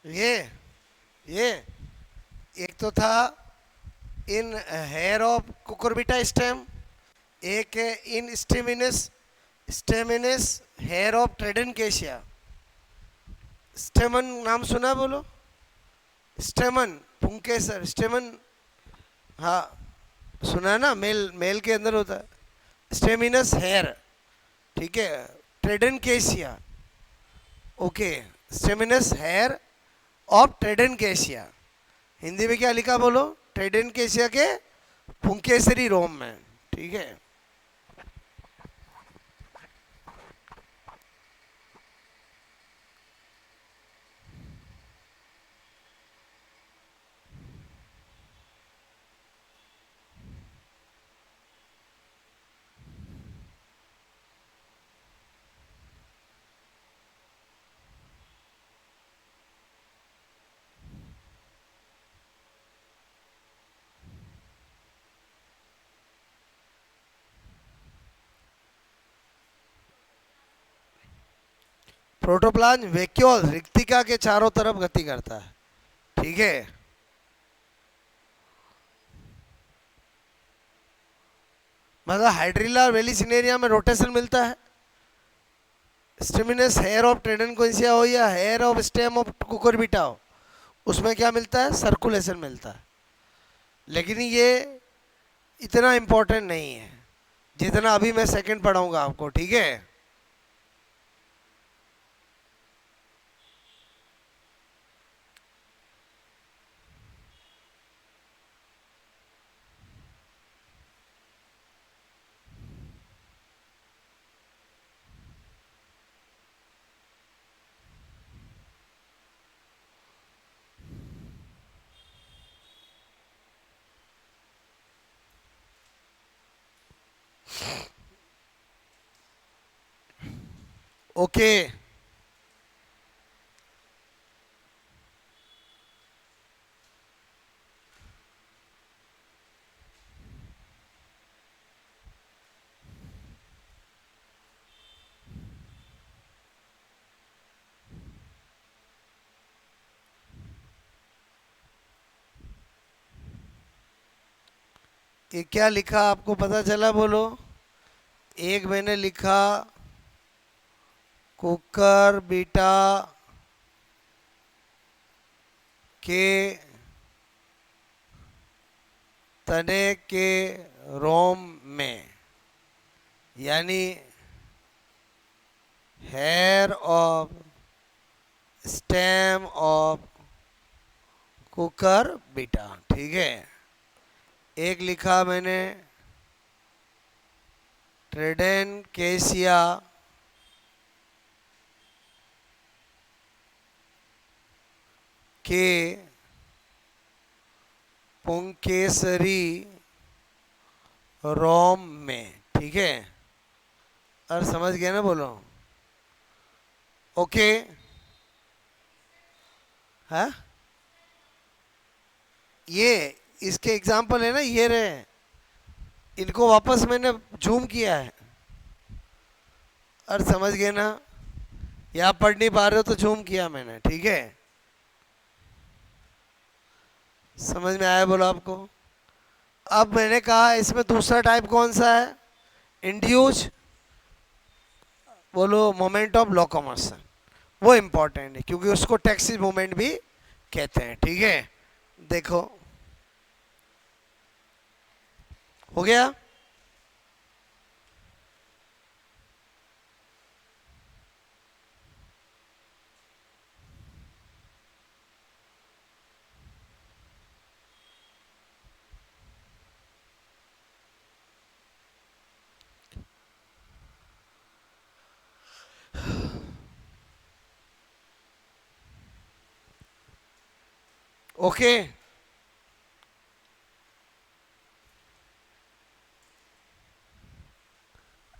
ये ये एक तो था इन हेयर ऑफ कुकुरबिटा स्टेम, एक है इन स्टेमिनस स्टेमिनस हेयर ऑफ ट्रेडेनकेशिया। स्टेमन नाम सुना, बोलो। स्टेमन, पुंकेसर स्टेमन। हाँ, सुना है ना, मेल मेल के अंदर होता है स्टेमिनस हेयर, ठीक है। ट्रेडेनकेशिया, ओके। स्टेमिनस हेयर ऑफ ट्रेडेनकेशिया, हिंदी में क्या लिखा बोलो? ट्रेडेनकेशिया के पुंकेसरी रोम में, ठीक है। प्रोटोप्लाज्म वैक्यूल रिक्तिका के चारों तरफ गति करता है, ठीक है। मतलब हाइड्रिला वेलिसिनेरिया में रोटेशन मिलता है। स्टेमिनस हेयर ऑफ ट्रेडेनकेशिया हो या hair of stem of Cucurbita हो, उसमें क्या मिलता है? सर्कुलेशन मिलता है। लेकिन ये इतना इम्पोर्टेंट नहीं है जितना अभी मैं सेकंड पढ़ाऊंगा आपको, ठीक है। ओके, ये क्या लिखा आपको पता चला, बोलो। एक मैंने लिखा कुकर बीटा के तने के रोम में, यानी hair of stem of Cucurbita, ठीक है। एक लिखा मैंने ट्रेडेनकेशिया के पुंकेसरी रोम में, ठीक है। और समझ गए ना, बोलो। ओके, हाँ, ये इसके एग्जाम्पल है ना, ये रहे। इनको वापस मैंने जूम किया है, और समझ गए ना। या आप पढ़ नहीं पा रहे हो तो जूम किया मैंने, ठीक है। समझ में आया, बोलो आपको। अब मैंने कहा इसमें दूसरा टाइप कौन सा है? इंड्यूस, बोलो, मोमेंट ऑफ लोकोमोशन। वो इम्पोर्टेंट है क्योंकि उसको टैक्सी मोमेंट भी कहते हैं, ठीक है। देखो, हो गया। ओके,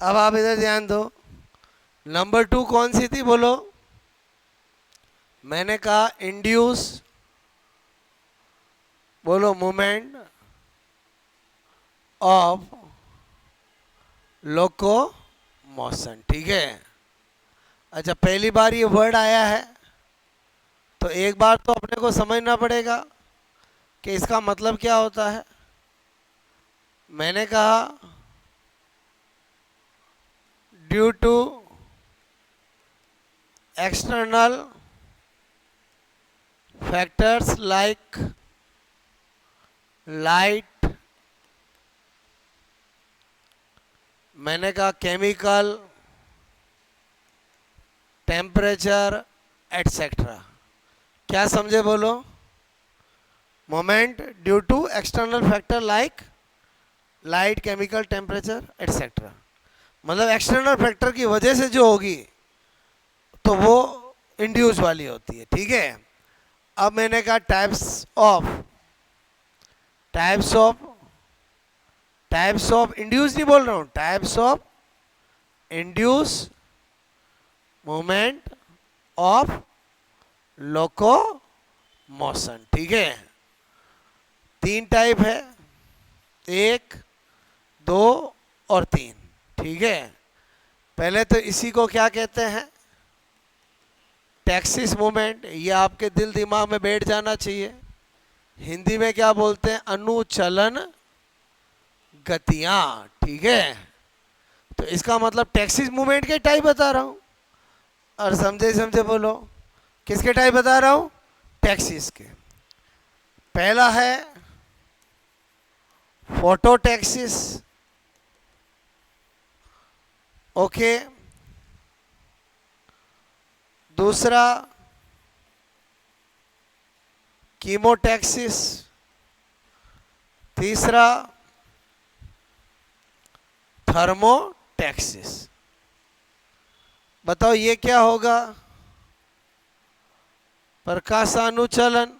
अब आप इधर ध्यान दो। नंबर 2 कौन सी थी, बोलो। मैंने कहा इंड्यूस, बोलो, मूवमेंट ऑफ लोको मोशन, ठीक है। अच्छा, पहली बार ये वर्ड आया है तो एक बार तो अपने को समझना पड़ेगा कि इसका मतलब क्या होता है। मैंने कहा due to external factors like light, मैंने कहा केमिकल, टेम्परेचर एटसेट्रा। क्या समझे बोलो? Moment due to external factor like light, chemical, temperature etcetera. मतलब एक्सटर्नल फैक्टर की वजह से जो होगी तो वो इंड्यूस वाली होती है। ठीक है। अब मैंने कहा टाइप्स ऑफ इंड्यूस नहीं बोल रहा हूं, types of induce movement of loco motion. ठीक है। 3 टाइप है, 1, 2 और 3। ठीक है। पहले तो इसी को क्या कहते हैं? Taxis movement. ये आपके दिल दिमाग में बैठ जाना चाहिए। हिंदी में क्या बोलते हैं? अनुचलन गतियां। ठीक है। तो इसका मतलब टैक्सिस मूवमेंट के टाइप बता रहा हूं। और समझे समझे बोलो, किसके टाइप बता रहा हूं? टैक्सिस के। पहला है फोटो टैक्सिस। ओके। दूसरा कीमोटैक्सिस। तीसरा थर्मोटैक्सिस। बताओ ये क्या होगा? प्रकाशानुचलन।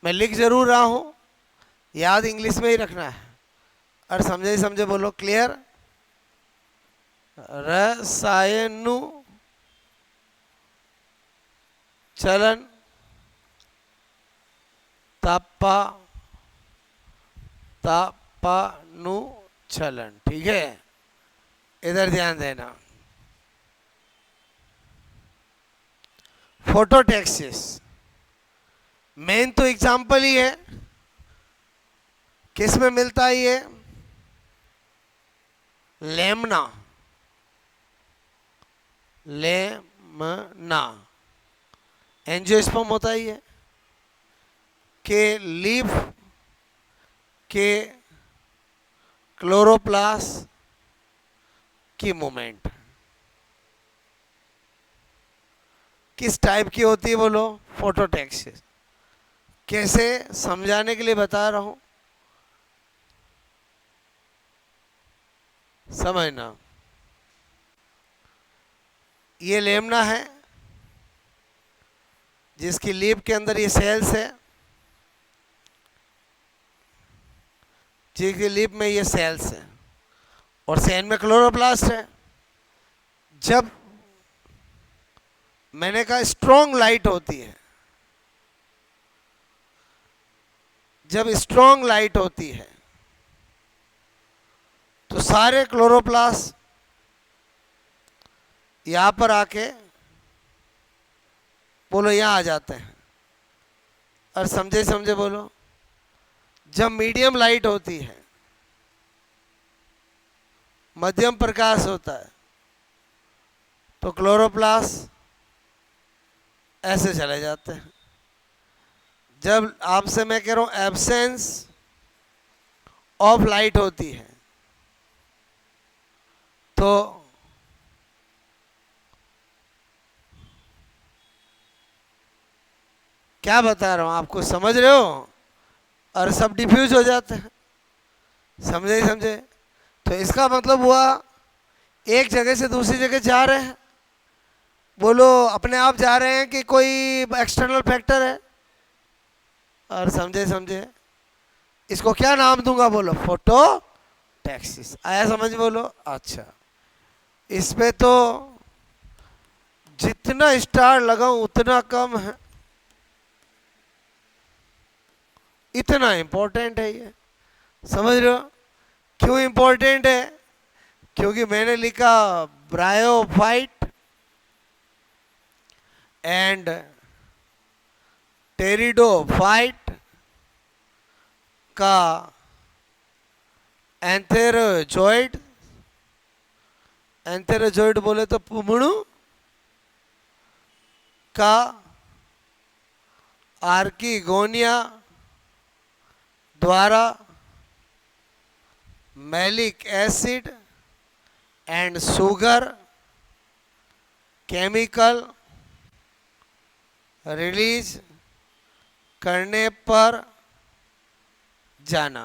मैं लिख जरूर रहा हूं, याद इंग्लिश में ही रखना है। और समझे समझे बोलो, क्लियर? रसायनु चलन तापानुचलन। ठीक है। इधर ध्यान देना। फोटोटैक्सिस मेन तो एग्जाम्पल ही है। किस में मिलता है ये? लेमना एंजियोस्पर्म होता ही है के लीफ के क्लोरोप्लास्ट की मूवमेंट किस टाइप की होती है बोलो? फोटोटैक्सिस। कैसे समझाने के लिए बता रहा हूं, समझना। ये लेमना है जिसकी लीफ के अंदर ये सेल्स है, जिसकी लीफ में ये सेल्स है और सेल में क्लोरोप्लास्ट है। जब मैंने कहा स्ट्रॉन्ग लाइट होती है, जब स्ट्रॉन्ग लाइट होती है तो सारे क्लोरोप्लास्ट यहां पर आके बोलो यहां आ जाते हैं। और समझे समझे बोलो, जब मीडियम लाइट होती है, मध्यम प्रकाश होता है, तो क्लोरोप्लास्ट ऐसे चले जाते हैं। जब आपसे मैं कह रहा हूं एब्सेंस ऑफ लाइट होती है तो क्या बता रहा हूं आपको, समझ रहे हो? और सब डिफ्यूज हो जाते हैं। समझे समझे? तो इसका मतलब हुआ एक जगह से दूसरी जगह जा रहे हैं, बोलो अपने आप जा रहे हैं कि कोई एक्सटर्नल फैक्टर है? और समझे समझे? इसको क्या नाम दूंगा बोलो? Photo taxis. आया समझ बोलो? अच्छा। इस पे तो जितना स्टार लगाऊं उतना कम है, इतना इंपॉर्टेंट है ये। समझ रहे हो क्यों इंपॉर्टेंट है? क्योंकि मैंने लिखा ब्रायोफाइट एंड टेरिडोफाइट का एंथेरोजोइड, एंथेरोजोइड बोले तो पुमड़ू का आर्किगोनिया द्वारा malic acid and sugar chemical release करने पर जाना।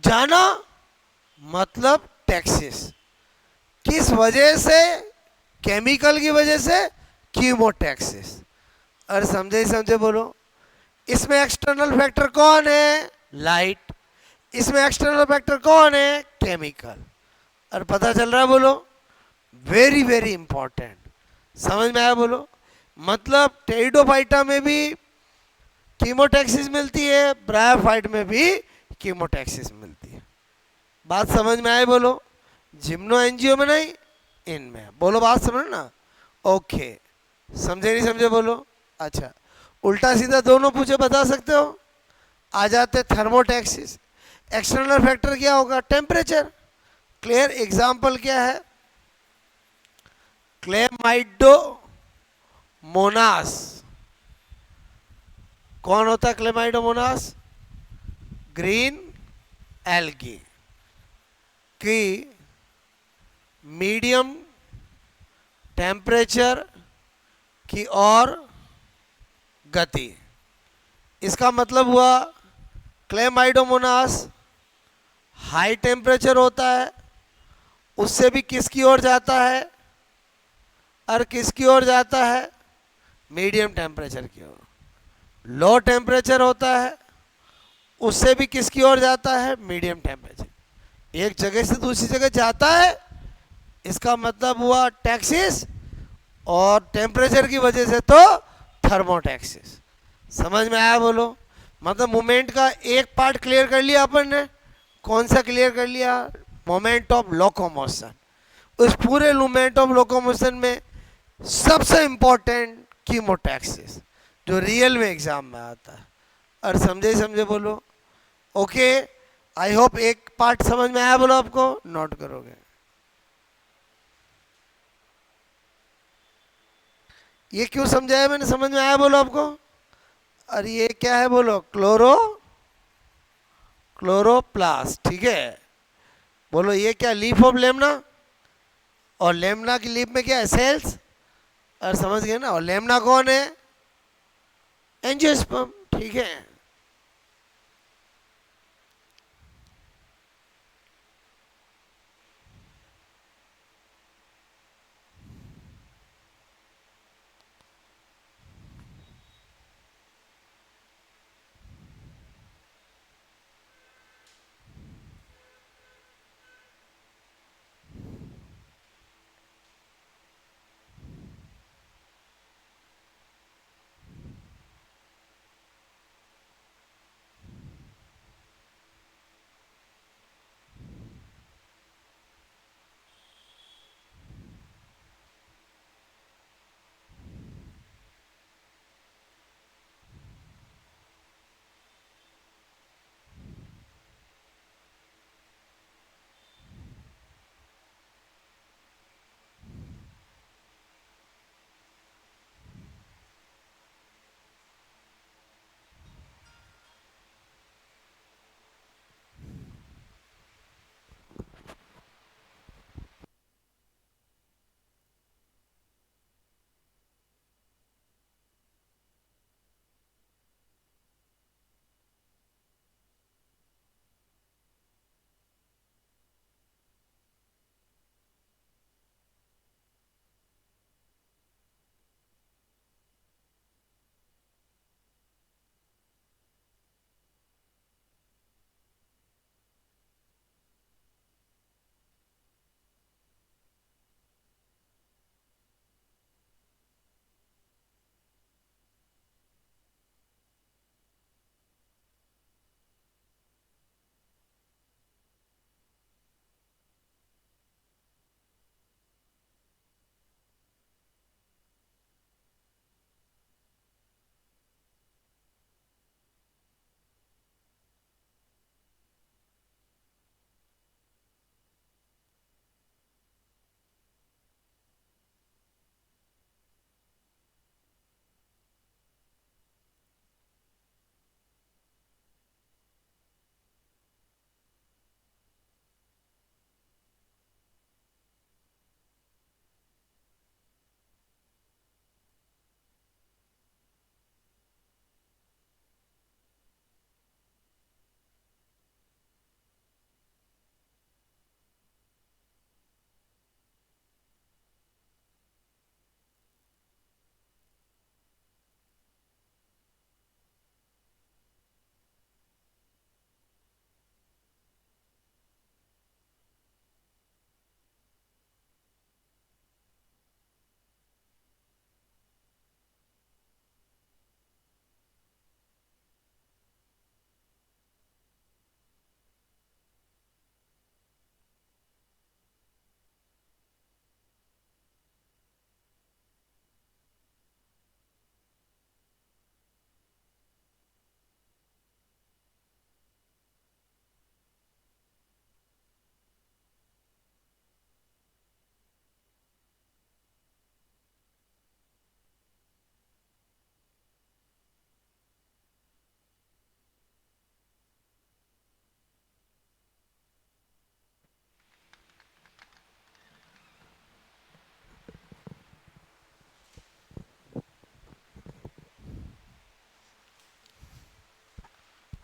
जाना मतलब टैक्सेस। किस वजह से? केमिकल की वजह से, कीमोटैक्सिस। और समझे समझे बोलो। इसमें एक्सटर्नल फैक्टर कौन है? लाइट। इसमें एक्सटर्नल फैक्टर कौन है? केमिकल। और पता चल रहा है बोलो? Very very important. समझ में आया बोलो? मतलब टेरिडोफाइटा में भी कीमोटैक्सिस मिलती है, ब्रायोफाइट में भी कीमोटैक्सिस मिलती है। बात समझ में आए बोलो? जिम्नो एंजियो में नहीं, इनमें। बोलो बात समझ ना? ओके, समझे नहीं समझे बोलो? अच्छा, उल्टा सीधा दोनों पूछे बता सकते हो? आ जाते थर्मोटैक्सिस। एक्सटर्नल फैक्टर क्या होगा? टेम्परेचर। क्लियर? एग्जाम्पल क्या है? क्लेमाइडोमोनास। कौन होता है क्लेमाइडोमोनास? ग्रीन एल्गी की मीडियम टेम्परेचर की और गति। इसका मतलब हुआ क्लेमाइडोमोनास हाई टेम्परेचर होता है, उससे भी किसकी ओर जाता है? और किसकी ओर जाता है? मीडियम टेम्परेचर की ओर। लो टेम्परेचर होता है, उससे भी किसकी ओर जाता है? Medium temperature. एक जगह से दूसरी जगह जाता है, इसका मतलब हुआ टैक्सिस, और टेम्परेचर की वजह से तो थर्मोटैक्सिस। समझ में आया बोलो? मतलब मूवमेंट का एक पार्ट क्लियर कर लिया अपन ने। कौन सा क्लियर कर लिया? Moment of locomotion. उस पूरे मूवमेंट ऑफ लोकोमोशन में सबसे इंपॉर्टेंट कीमोटैक्सिस, जो रियल में एग्जाम में आता है। और समझे समझे बोलो? ओके, आई होप एक पार्ट समझ में आया बोलो? आपको नोट करोगे? ये क्यों समझाया मैंने? समझ में आया बोलो आपको? और ये क्या है बोलो? क्लोरोप्लास्ट। ठीक है, बोलो ये क्या? Leaf of Lemna. और लेमना की लीफ में क्या है? सेल्स। और समझ गए ना? और लेमना कौन है? एंजियोस्पर्म। ठीक है,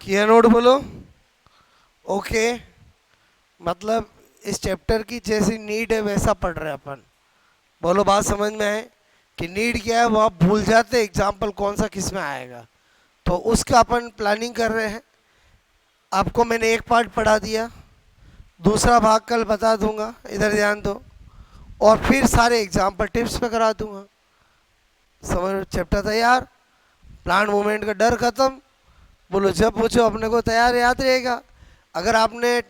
किया नोट बोलो। ओके, मतलब इस चैप्टर की जैसी नीड है वैसा पढ़ रहे हैं अपन। बोलो बात समझ में आए कि नीड क्या है वो आप भूल जाते, एग्जाम्पल कौन सा किस में आएगा, तो उसका अपन प्लानिंग कर रहे हैं। आपको मैंने एक पार्ट पढ़ा दिया, दूसरा भाग कल बता दूंगा, इधर ध्यान दो, और फिर सारे एग्जाम्पल टिप्स पे करा दूंगा। समझ, चैप्टर तैयार, प्लांट मूवमेंट का डर खत्म। बोलो जब पूछो अपने को तैयार याद रहेगा। अगर आपने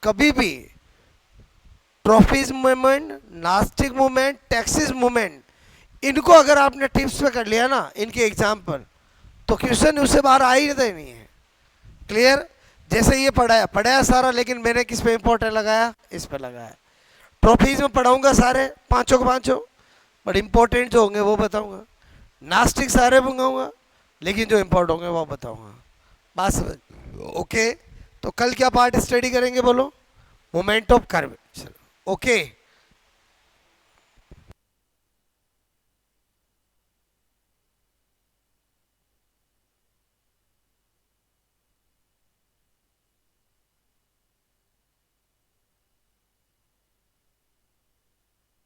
कभी भी trophies movement, nastic movement, taxis movement, इनको अगर आपने टिप्स पे कर लिया ना, इनके एग्जाम्पल, तो क्वेश्चन उससे बाहर आ ही नहीं है। क्लियर? जैसे ये पढ़ाया सारा, लेकिन मैंने किस पे इंपॉर्टेंट लगाया, इस पे लगाया। ट्रॉफीज में पढ़ाऊंगा सारे पांचों के पांचों, बट इंपॉर्टेंट जो होंगे वो बताऊंगा। नास्टिक सारे मंगाऊंगा, लेकिन जो इंपॉर्टेंट होंगे वो बताऊंगा। बात समझ? ओके, तो कल क्या पार्ट स्टडी करेंगे बोलो? Moment of curve. ओके।